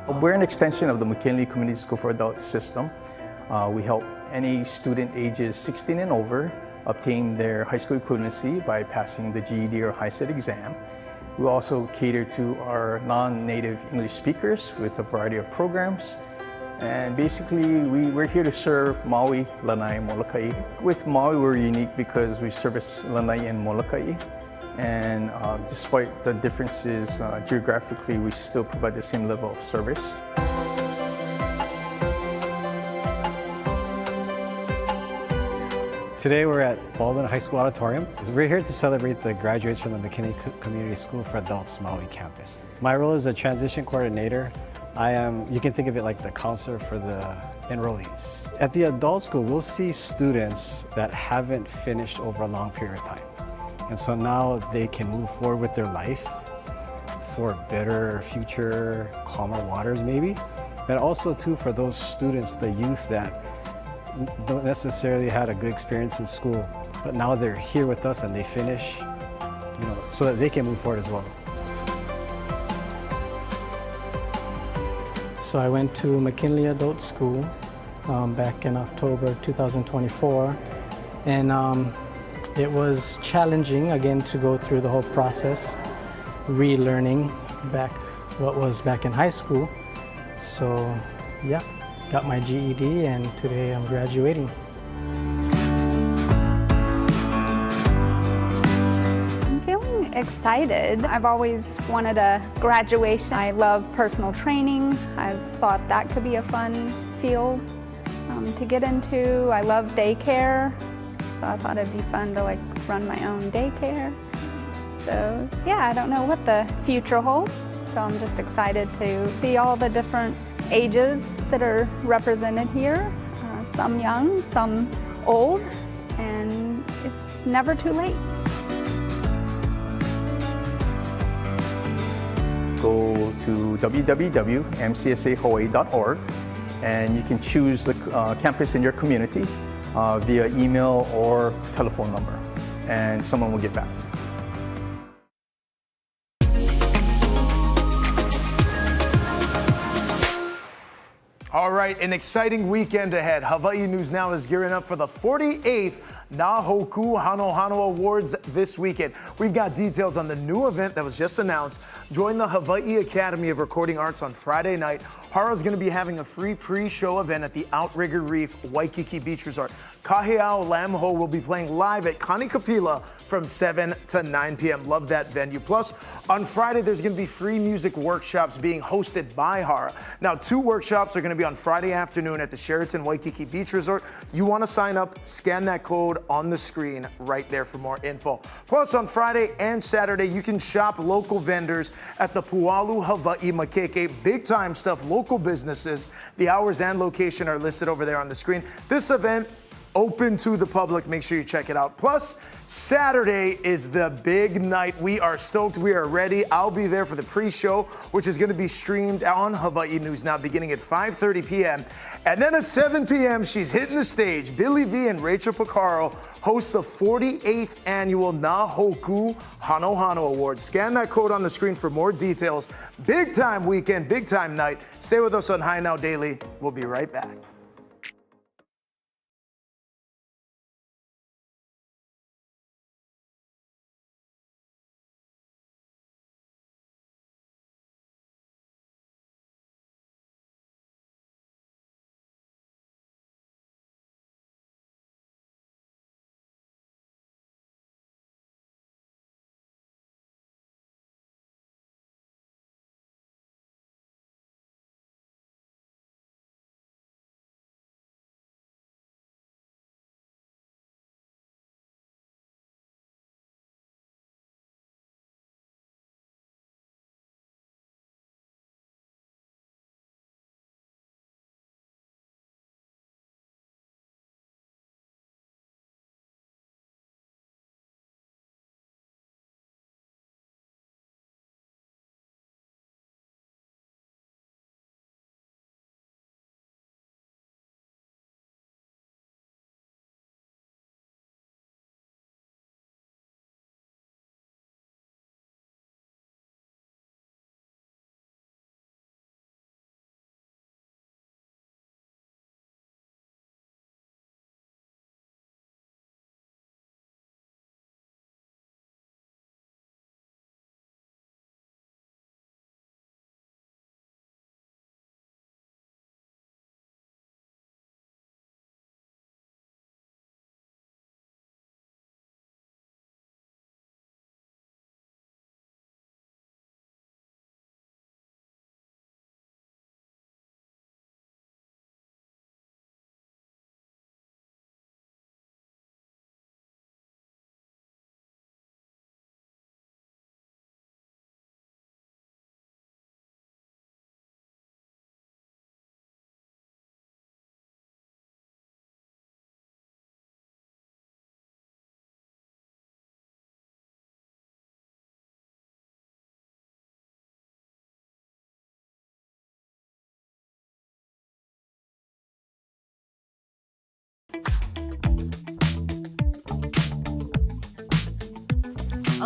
Speaker 13: We're an extension of the McKinley Community School for Adults system. We help any student ages 16 and over obtain their high school equivalency by passing the GED or HiSET exam. We also cater to our non-native English speakers with a variety of programs. And basically, we're here to serve Maui, Lanai, Molokai. With Maui, we're unique because we service Lanai and Molokai. And despite the differences geographically, we still provide the same level of service.
Speaker 14: Today we're at Baldwin High School Auditorium. We're here to celebrate the graduates from the McKinney Community School for Adults Maui campus. My role is a transition coordinator. You can think of it like the counselor for the enrollees. At the adult school, we'll see students that haven't finished over a long period of time. And so now they can move forward with their life for a better future, calmer waters maybe. But also too for those students, the youth that don't necessarily had a good experience in school, but now they're here with us and they finish, so that they can move forward as well.
Speaker 15: So I went to McKinley Adult School back in October 2024, and it was challenging again to go through the whole process, relearning what was back in high school. So yeah, got my GED and today I'm graduating.
Speaker 16: I'm feeling excited. I've always wanted a graduation. I love personal training. I've thought that could be a fun field to get into. I love daycare, so I thought it'd be fun to run my own daycare. So yeah, I don't know what the future holds, so I'm just excited to see all the different ages that are represented here, some young, some old, and it's never too late.
Speaker 13: Go to www.mcsahawaii.org and you can choose the campus in your community via email or telephone number, and someone will get back to you.
Speaker 1: All right, an exciting weekend ahead. Hawaii News Now is gearing up for the 48th Nahoku Hano Hano Awards this weekend. We've got details on the new event that was just announced. Join the Hawaii Academy of Recording Arts on Friday night. Hara's going to be having a free pre-show event at the Outrigger Reef Waikiki Beach Resort. Kaheao Lamho will be playing live at Kanikapila from 7 to 9 p.m. Love that venue. Plus, on Friday, there's going to be free music workshops being hosted by Hara. Now, 2 workshops are going to be on Friday afternoon at the Sheraton Waikiki Beach Resort. You want to sign up, scan that code on the screen right there for more info. Plus, on Friday and Saturday, you can shop local vendors at the Pualu Hawaii Makeke. Big time stuff, local businesses. The hours and location are listed over there on the screen. This event, open to the public. Make sure you check it out. Plus, Saturday is the big night. We are stoked. We are ready. I'll be there for the pre-show, which is going to be streamed on Hawaii News Now beginning at 5:30 p.m. And then at 7 p.m., she's hitting the stage. Billy V and Rachel Picaro host the 48th annual Nahoku Hano Hano Awards. Scan that code on the screen for more details. Big time weekend, big time night. Stay with us on High Now Daily. We'll be right back.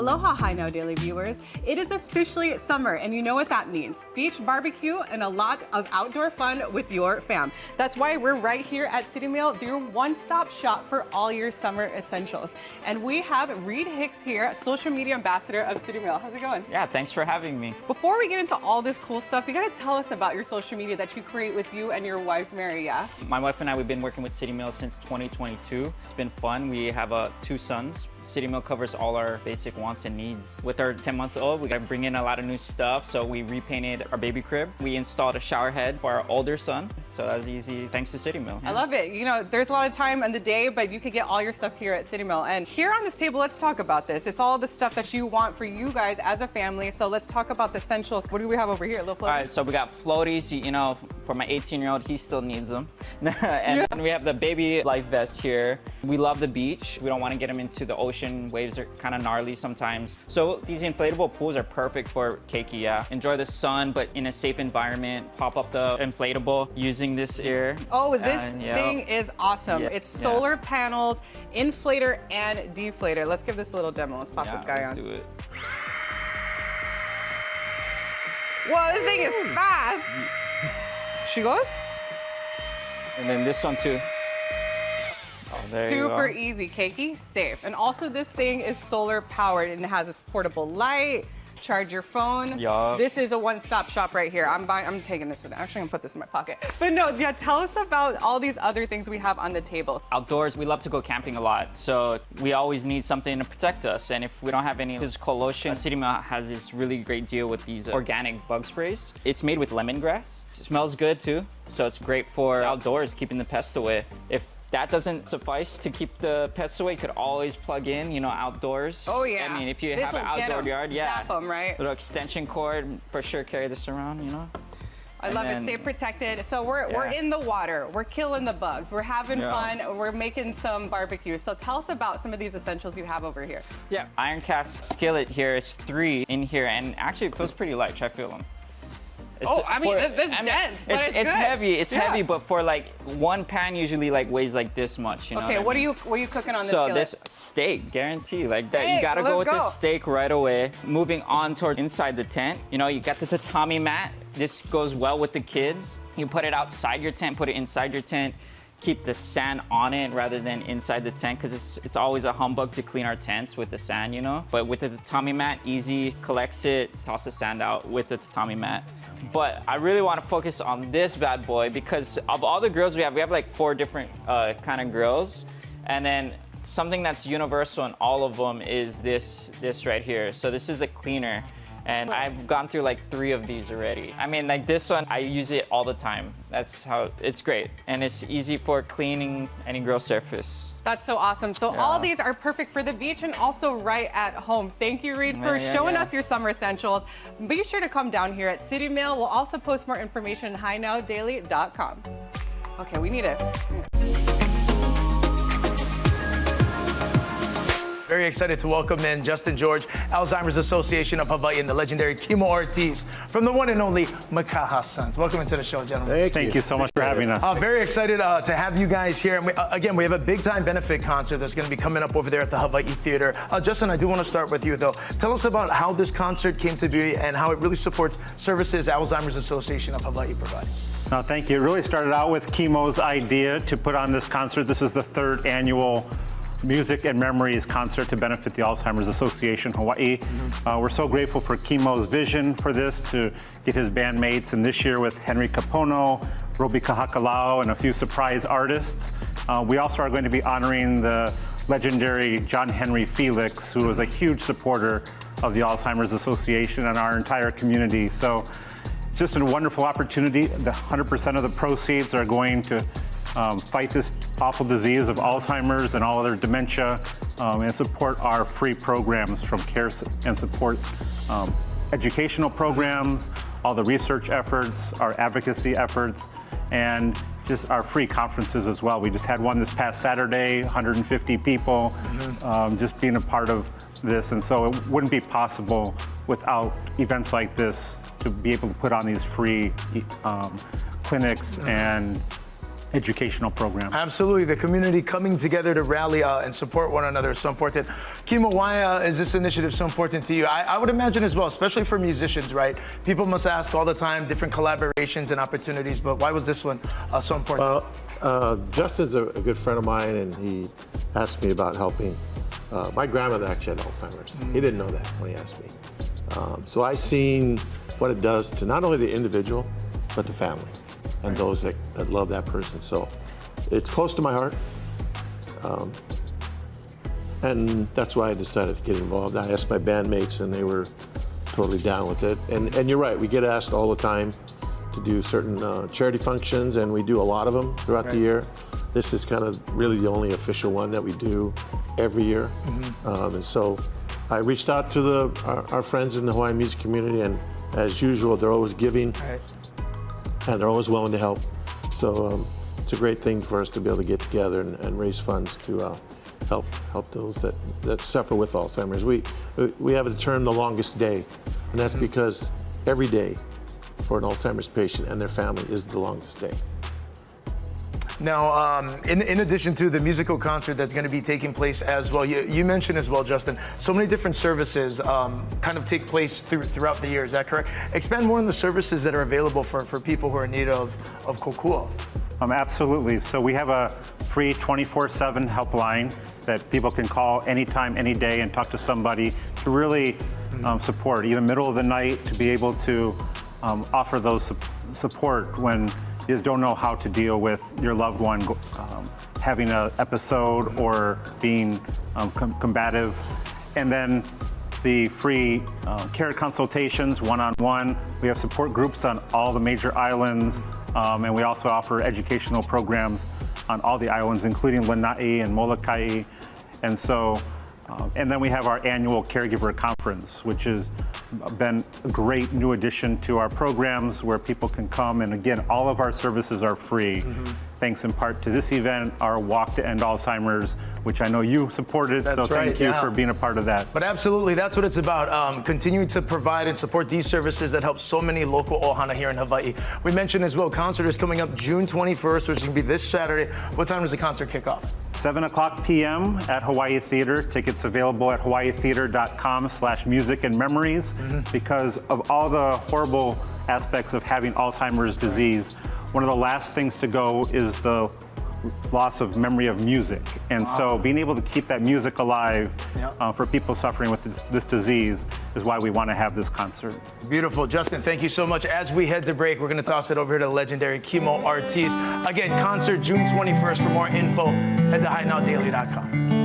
Speaker 2: Aloha High Now Daily viewers. It is officially summer, and you know what that means. Beach barbecue and a lot of outdoor fun with your fam. That's why we're right here at City Meal, your one-stop shop for all your summer essentials. And we have Reed Hicks here, social media ambassador of City Meal. How's it going?
Speaker 17: Yeah, thanks for having me.
Speaker 2: Before we get into all this cool stuff, you gotta tell us about your social media that you create with you and your wife, Mary, yeah?
Speaker 17: My wife and I, we've been working with City Meal since 2022. It's been fun. We have 2 sons. City Meal covers all our basic wants and needs. With our 10-month-old, we got to bring in a lot of new stuff. So we repainted our baby crib. We installed a shower head for our older son. So that was easy thanks to City Meal.
Speaker 2: I love it. You know, there's a lot of time in the day, but you could get all your stuff here at City Meal. And here on this table, let's talk about this. It's all the stuff that you want for you guys as a family. So let's talk about the essentials. What do we have over here? Little floaties?
Speaker 17: All right, so we got floaties. You know, for my 18-year-old, he still needs them. And then we have the baby life vest here. We love the beach. We don't want to get him into the ocean. Waves are kind of gnarly sometimes. So these inflatable pools are perfect for Keiki, yeah. Enjoy the sun, but in a safe environment. Pop up the inflatable using this air.
Speaker 2: Oh, this thing is awesome.
Speaker 17: Yeah.
Speaker 2: It's solar paneled, inflator, and deflator. Let's give this a little demo. Let's pop this guy on.
Speaker 17: Let's do it.
Speaker 2: Whoa, this thing is fast. She goes?
Speaker 17: And then this one too. Oh, there you
Speaker 2: Super
Speaker 17: go.
Speaker 2: easy, Keiki, safe. And also this thing is solar powered and it has this portable light, charge your phone.
Speaker 17: Yup.
Speaker 2: This is a one-stop shop right here. I'm taking this with me. Actually, I'm gonna put this in my pocket. But no, yeah, tell us about all these other things we have on the table.
Speaker 17: Outdoors, we love to go camping a lot, so we always need something to protect us. And if we don't have any physical lotion, City Meal has this really great deal with these organic bug sprays. It's made with lemongrass. It smells good too, so it's great for outdoors, keeping the pests away. If that doesn't suffice to keep the pests away, you could always plug in, you know, outdoors.
Speaker 2: Oh yeah.
Speaker 17: I mean, if you
Speaker 2: This'll
Speaker 17: have an
Speaker 2: get
Speaker 17: outdoor
Speaker 2: 'em,
Speaker 17: yard, yeah.
Speaker 2: zap 'em, right?
Speaker 17: Little extension cord, for sure carry this around, you know.
Speaker 2: I love it. Stay protected. So we're in the water. We're killing the bugs. We're having fun. We're making some barbecue. So tell us about some of these essentials you have over here.
Speaker 17: Yeah, iron cast skillet here. It's 3 in here, and actually it feels pretty light. Try feel them.
Speaker 2: This dense, but it's good.
Speaker 17: Heavy. It's heavy, but for like one pan usually like weighs like this much. You know
Speaker 2: Okay,
Speaker 17: what I mean?
Speaker 2: what are you cooking on this
Speaker 17: So
Speaker 2: skillet?
Speaker 17: this steak, guarantee. Like that, you
Speaker 2: Steak,
Speaker 17: gotta go with
Speaker 2: let's
Speaker 17: the
Speaker 2: go.
Speaker 17: steak right away. Moving on toward inside the tent. You know, you got the tatami mat. This goes well with the kids. You put it outside your tent, put it inside your tent. Keep the sand on it rather than inside the tent, because it's always a humbug to clean our tents with the sand, you know? But with the tatami mat, easy, collects it, toss the sand out with the tatami mat. But I really want to focus on this bad boy because of all the grills we have like 4 different kind of grills. And then something that's universal in all of them is this right here. So this is a cleaner. And I've gone through like 3 of these already. I mean, like this one, I use it all the time. That's how, it's great. And it's easy for cleaning any grill surface.
Speaker 2: That's so awesome. So all these are perfect for the beach and also right at home. Thank you, Reed, for showing us your summer essentials. Be sure to come down here at City Meal. We'll also post more information at highnowdaily.com. Okay, we need it.
Speaker 1: Very excited to welcome in Justin George, Alzheimer's Association of Hawaii, and the legendary Kimo Ortiz from the one and only Makaha Sons. Welcome into the show, gentlemen.
Speaker 18: Thank you so much for having us.
Speaker 1: Very excited to have you guys here. And again, we have a big time benefit concert that's going to be coming up over there at the Hawaii Theater. Justin, I do want to start with you though. Tell us about how this concert came to be and how it really supports services Alzheimer's Association of Hawaii provides.
Speaker 18: No, thank you. It really started out with Kimo's idea to put on this concert. This is the 3rd annual Music and Memories concert to benefit the Alzheimer's Association Hawaii. We're so grateful for Kimo's vision for this to get his bandmates, and this year with Henry Kapono, Robi Kahakalao, and a few surprise artists. We also are going to be honoring the legendary John Henry Felix, who was a huge supporter of the Alzheimer's Association and our entire community. So it's just a wonderful opportunity. The 100% of the proceeds are going to fight this awful disease of Alzheimer's and all other dementia, and support our free programs from care and support educational programs, all the research efforts, our advocacy efforts, and just our free conferences as well. We just had one this past Saturday, 150 people, just being a part of this. And so it wouldn't be possible without events like this to be able to put on these free clinics and educational program.
Speaker 1: Absolutely, the community coming together to rally and support one another is so important. Kimo, why is this initiative so important to you? I would imagine as well, especially for musicians, right? People must ask all the time, different collaborations and opportunities, but why was this one so important?
Speaker 19: Well, Justin's a good friend of mine, and he asked me about helping. My grandmother actually had Alzheimer's. He didn't know that when he asked me. So I seen what it does to not only the individual, but the family and those that love that person. So it's close to my heart. And that's why I decided to get involved. I asked my bandmates and they were totally down with it. And you're right, we get asked all the time to do certain charity functions, and we do a lot of them throughout the year. This is kind of really the only official one that we do every year. And so I reached out to our friends in the Hawaiian music community, and as usual, they're always giving, and they're always willing to help. So it's a great thing for us to be able to get together and raise funds to help those that suffer with Alzheimer's. We have the term the longest day, and that's because every day for an Alzheimer's patient and their family is the longest day.
Speaker 1: Now, in addition to the musical concert that's going to be taking place as well, you mentioned as well, Justin, so many different services kind of take place throughout the year. Is that correct? Expand more on the services that are available for people who are in need of kokua.
Speaker 18: Absolutely. So we have a free 24/7 helpline that people can call anytime, any day, and talk to somebody to really support, even middle of the night, to be able to offer those support when you just don't know how to deal with your loved one having an episode or being combative. And then the free care consultations, one-on-one. We have support groups on all the major islands, and we also offer educational programs on all the islands, including Lanai and Molokai. And so, and then we have our annual caregiver conference, which has been a great new addition to our programs where people can come. And again, all of our services are free. Thanks in part to this event, our Walk to End Alzheimer's, which I know you supported.
Speaker 1: That's
Speaker 18: so thank you for being a part of that.
Speaker 1: But absolutely, that's what it's about, continuing to provide and support these services that help so many local ohana here in Hawaii. We mentioned as well, concert is coming up June 21st, which is going to be this Saturday. What time does the concert kick off?
Speaker 18: 7:00 p.m. at Hawaii Theater. Tickets available at hawaiitheater.com/music and memories. Because of all the horrible aspects of having Alzheimer's disease, one of the last things to go is the loss of memory of music. And so being able to keep that music alive for people suffering with this disease is why we want to have this concert.
Speaker 1: Beautiful. Justin, thank you so much. As we head to break, we're going to toss it over here to the legendary Kimo Ortiz. Again, concert June 21st. For more info, head to HiNowDaily.com.